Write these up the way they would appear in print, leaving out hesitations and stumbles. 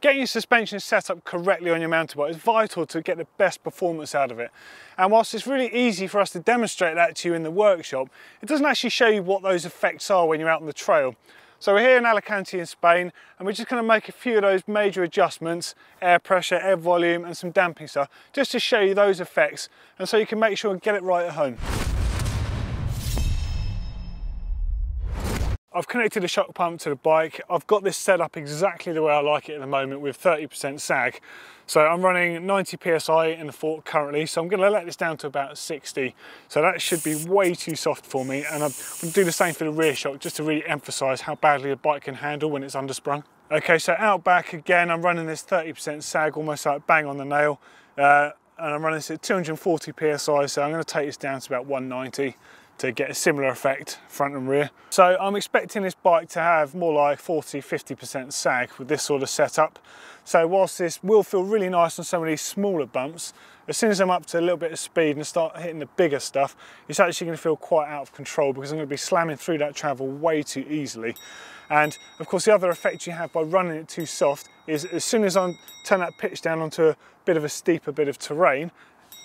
Getting your suspension set up correctly on your mountain bike is vital to get the best performance out of it. And whilst it's really easy for us to demonstrate that to you in the workshop, it doesn't actually show you what those effects are when you're out on the trail. So we're here in Alicante in Spain, and we're just going to make a few of those major adjustments, air pressure, air volume and some damping stuff, just to show you those effects and so you can make sure and get it right at home. I've connected a shock pump to the bike. I've got this set up exactly the way I like it at the moment with 30% sag. So I'm running 90 PSI in the fork currently, so I'm going to let this down to about 60. So that should be way too soft for me, and I'm going to do the same for the rear shock just to really emphasise how badly the bike can handle when it's undersprung. Okay, so out back again, I'm running this 30% sag almost like bang on the nail, and I'm running this at 240 PSI, so I'm going to take this down to about 190. To get a similar effect front and rear. So I'm expecting this bike to have more like 40–50% sag with this sort of setup. So whilst this will feel really nice on some of these smaller bumps, as soon as I'm up to a little bit of speed and start hitting the bigger stuff, it's actually going to feel quite out of control because I'm going to be slamming through that travel way too easily. And of course the other effect you have by running it too soft is as soon as I turn that pitch down onto a bit of a steeper bit of terrain,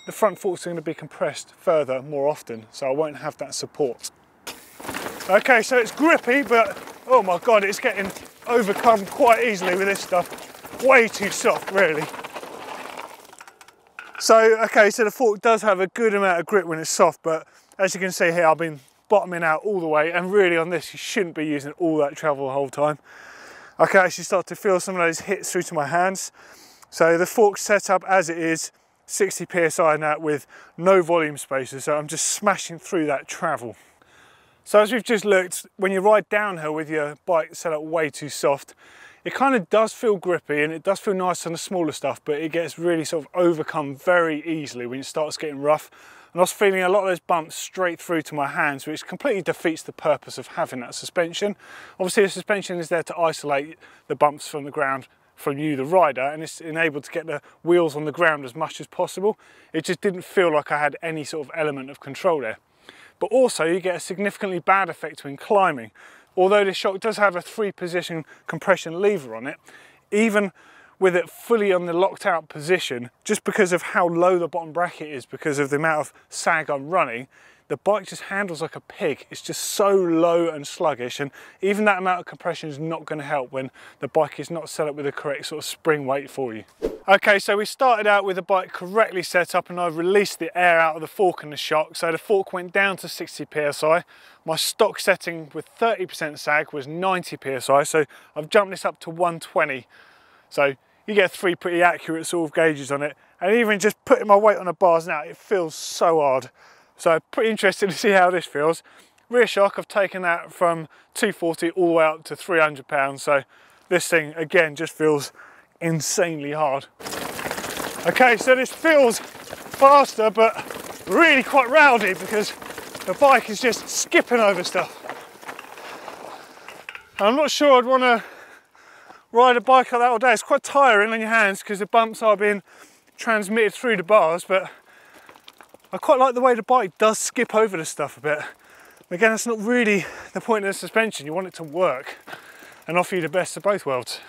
the front forks are going to be compressed further more often, so I won't have that support. Okay, so it's grippy, but oh my god, it's getting overcome quite easily with this stuff. Way too soft, really. So, okay, so the fork does have a good amount of grip when it's soft, but as you can see here, I've been bottoming out all the way, and really on this, you shouldn't be using all that travel the whole time. I can actually start to feel some of those hits through to my hands. So the fork's set up as it is, 60 PSI now with no volume spaces, so I'm just smashing through that travel. So as we've just looked, when you ride downhill with your bike set up way too soft, it kind of does feel grippy and it does feel nice on the smaller stuff, but it gets really sort of overcome very easily when it starts getting rough. And I was feeling a lot of those bumps straight through to my hands, which completely defeats the purpose of having that suspension. Obviously the suspension is there to isolate the bumps from the ground from you, the rider, and it's enabled to get the wheels on the ground as much as possible. It just didn't feel like I had any sort of element of control there. But also you get a significantly bad effect when climbing. Although this shock does have a 3-position compression lever on it, even with it fully on the locked out position, just because of how low the bottom bracket is, because of the amount of sag I'm running, the bike just handles like a pig. It's just so low and sluggish, and even that amount of compression is not going to help when the bike is not set up with the correct sort of spring weight for you. Okay, so we started out with the bike correctly set up and I released the air out of the fork and the shock, so the fork went down to 60 PSI. My stock setting with 30% sag was 90 PSI, so I've jumped this up to 120. So you get 3 pretty accurate sort of gauges on it, and even just putting my weight on the bars now, it feels so hard. So pretty interested to see how this feels. Rear shock, I've taken that from 240 all the way up to 300 pounds. So this thing, again, just feels insanely hard. Okay, so this feels faster, but really quite rowdy because the bike is just skipping over stuff. I'm not sure I'd want to ride a bike like that all day. It's quite tiring on your hands because the bumps are being transmitted through the bars, but I quite like the way the bike does skip over the stuff a bit. Again, that's not really the point of the suspension. You want it to work and offer you the best of both worlds.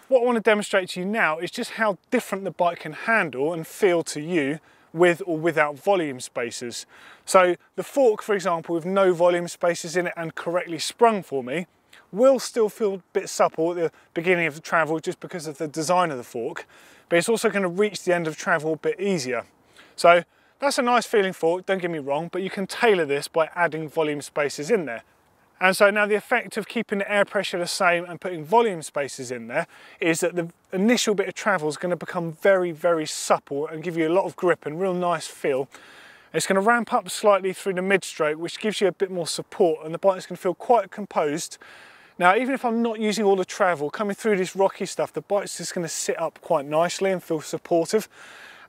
What I want to demonstrate to you now is just how different the bike can handle and feel to you with or without volume spaces. So the fork, for example, with no volume spaces in it and correctly sprung for me, will still feel a bit supple at the beginning of the travel just because of the design of the fork, but it's also going to reach the end of travel a bit easier. So that's a nice feeling fork, don't get me wrong, but you can tailor this by adding volume spaces in there. And so now the effect of keeping the air pressure the same and putting volume spaces in there is that the initial bit of travel is going to become very, very supple and give you a lot of grip and real nice feel. It's going to ramp up slightly through the mid-stroke, which gives you a bit more support, and the bike's going to feel quite composed. Now, even if I'm not using all the travel, coming through this rocky stuff, the bike's just going to sit up quite nicely and feel supportive.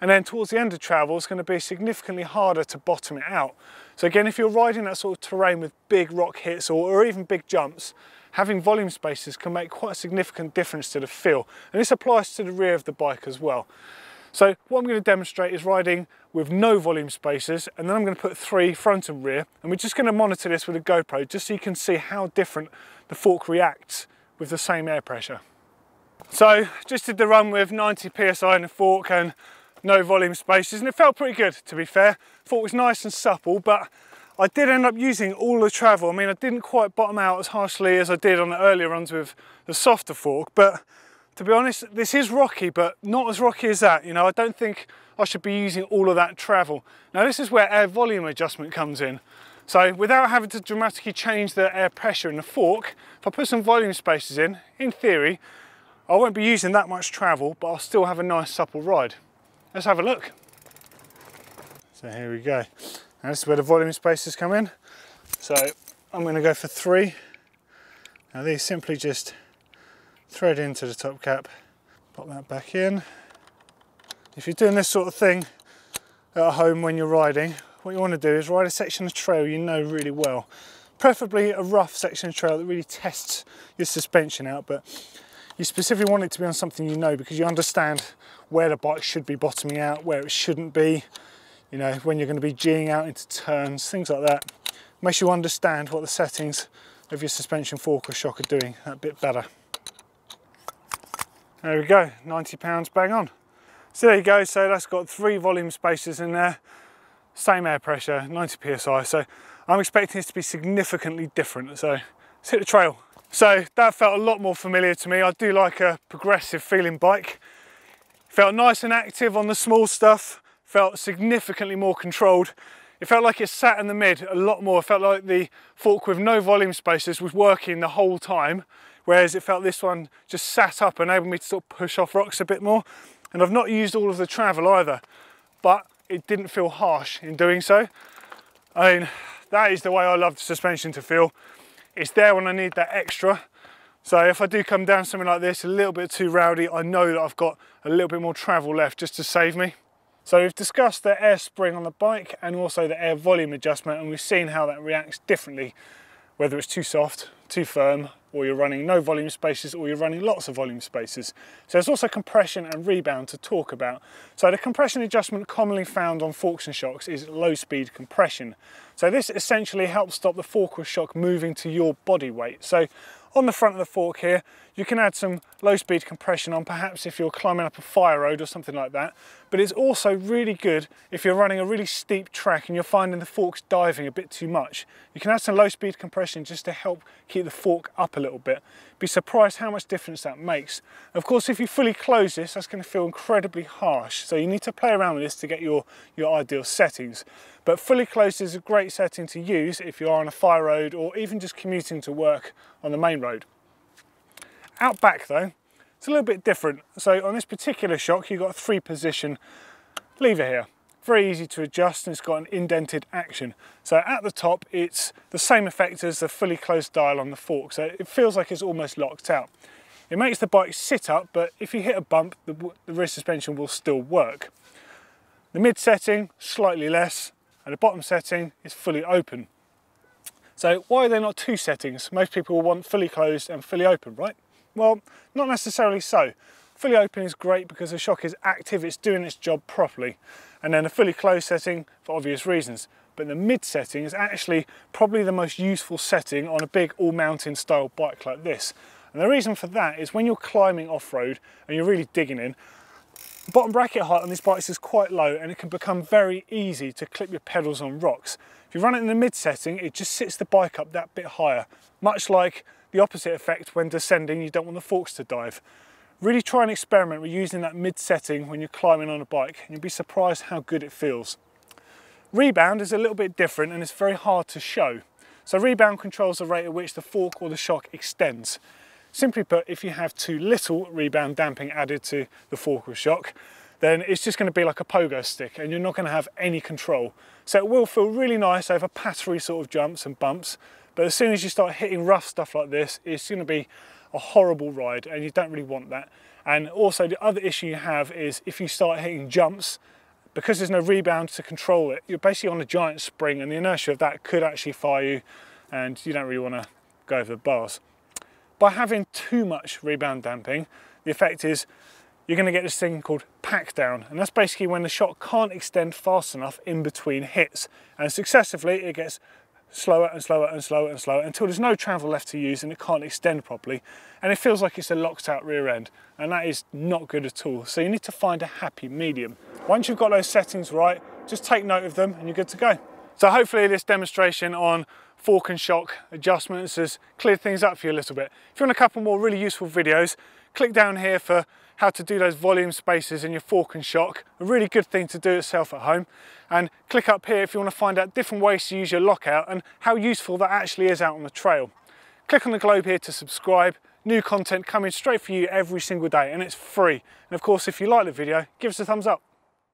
And then towards the end of travel, it's going to be significantly harder to bottom it out. So again, if you're riding that sort of terrain with big rock hits or even big jumps, having volume spaces can make quite a significant difference to the feel. And this applies to the rear of the bike as well. So what I'm going to demonstrate is riding with no volume spaces, and then I'm going to put 3 front and rear, and we're just going to monitor this with a GoPro just so you can see how different the fork reacts with the same air pressure. So just did the run with 90 psi in the fork and no volume spaces, and it felt pretty good, to be fair. Fork was nice and supple, but I did end up using all the travel. I mean, I didn't quite bottom out as harshly as I did on the earlier runs with the softer fork, but to be honest, this is rocky, but not as rocky as that. You know, I don't think I should be using all of that travel. Now, this is where air volume adjustment comes in. So without having to dramatically change the air pressure in the fork, if I put some volume spaces in theory, I won't be using that much travel, but I'll still have a nice supple ride. Let's have a look. So here we go. Now this is where the volume spaces come in. So I'm going to go for 3. Now these simply just thread into the top cap, pop that back in. If you're doing this sort of thing at home when you're riding, what you want to do is ride a section of trail you know really well. Preferably a rough section of trail that really tests your suspension out, but you specifically want it to be on something you know, because you understand where the bike should be bottoming out, where it shouldn't be, you know, when you're going to be G'ing out into turns, things like that. Makes you understand what the settings of your suspension fork or shock are doing that bit better. There we go, 90 pounds bang on. So there you go, so that's got 3 volume spaces in there, same air pressure, 90 psi, so I'm expecting this to be significantly different, so let's hit the trail. So that felt a lot more familiar to me. I do like a progressive feeling bike. Felt nice and active on the small stuff, felt significantly more controlled. It felt like it sat in the mid a lot more. It felt like the fork with no volume spaces was working the whole time, whereas it felt this one just sat up and enabled me to sort of push off rocks a bit more. And I've not used all of the travel either, but it didn't feel harsh in doing so. I mean, that is the way I love the suspension to feel. It's there when I need that extra. So if I do come down something like this, a little bit too rowdy, I know that I've got a little bit more travel left just to save me. So we've discussed the air spring on the bike and also the air volume adjustment, and we've seen how that reacts differently, whether it's too soft, too firm, or you're running no volume spaces, or you're running lots of volume spaces. So there's also compression and rebound to talk about. So the compression adjustment commonly found on forks and shocks is low speed compression. So this essentially helps stop the fork or shock moving to your body weight. So on the front of the fork here, you can add some low speed compression on, perhaps if you're climbing up a fire road or something like that. But it's also really good if you're running a really steep track and you're finding the fork's diving a bit too much. You can add some low speed compression just to help keep the fork up a little bit. Be surprised how much difference that makes. Of course, if you fully close this, that's going to feel incredibly harsh. So you need to play around with this to get your ideal settings. But fully closed is a great setting to use if you're on a fire road or even just commuting to work on the main road. Out back though, it's a little bit different. So on this particular shock, you've got a 3-position lever here. Very easy to adjust, and it's got an indented action. So at the top, it's the same effect as the fully closed dial on the fork. So it feels like it's almost locked out. It makes the bike sit up, but if you hit a bump, the rear suspension will still work. The mid setting, slightly less, and the bottom setting is fully open. So why are there not 2 settings? Most people will want fully closed and fully open, right? Well, not necessarily so. Fully open is great because the shock is active, it's doing its job properly. And then a fully closed setting for obvious reasons. But the mid setting is actually probably the most useful setting on a big all-mountain style bike like this. And the reason for that is when you're climbing off-road and you're really digging in, the bottom bracket height on these bikes is quite low, and it can become very easy to clip your pedals on rocks. If you run it in the mid setting, it just sits the bike up that bit higher, much like the opposite effect when descending. You don't want the forks to dive. Really try and experiment with using that mid setting when you're climbing on a bike, and you'll be surprised how good it feels. Rebound is a little bit different, and it's very hard to show. So rebound controls the rate at which the fork or the shock extends. Simply put, if you have too little rebound damping added to the fork or shock, then it's just going to be like a pogo stick and you're not going to have any control. So it will feel really nice over pattery sort of jumps and bumps, but as soon as you start hitting rough stuff like this, it's going to be a horrible ride, and you don't really want that. And also the other issue you have is if you start hitting jumps, because there's no rebound to control it, you're basically on a giant spring, and the inertia of that could actually fire you, and you don't really want to go over the bars. By having too much rebound damping, the effect is you're going to get this thing called pack down, and that's basically when the shock can't extend fast enough in between hits, and successively it gets slower and slower and slower and slower until there's no travel left to use and it can't extend properly, and it feels like it's a locked out rear end, and that is not good at all. So you need to find a happy medium. Once you've got those settings right, just take note of them and you're good to go. So hopefully this demonstration on fork and shock adjustments has cleared things up for you a little bit. If you want a couple more really useful videos, click down here for how to do those volume spacers in your fork and shock, a really good thing to do yourself at home. And click up here if you want to find out different ways to use your lockout and how useful that actually is out on the trail. Click on the globe here to subscribe. New content coming straight for you every single day, and it's free. And of course, if you like the video, give us a thumbs up.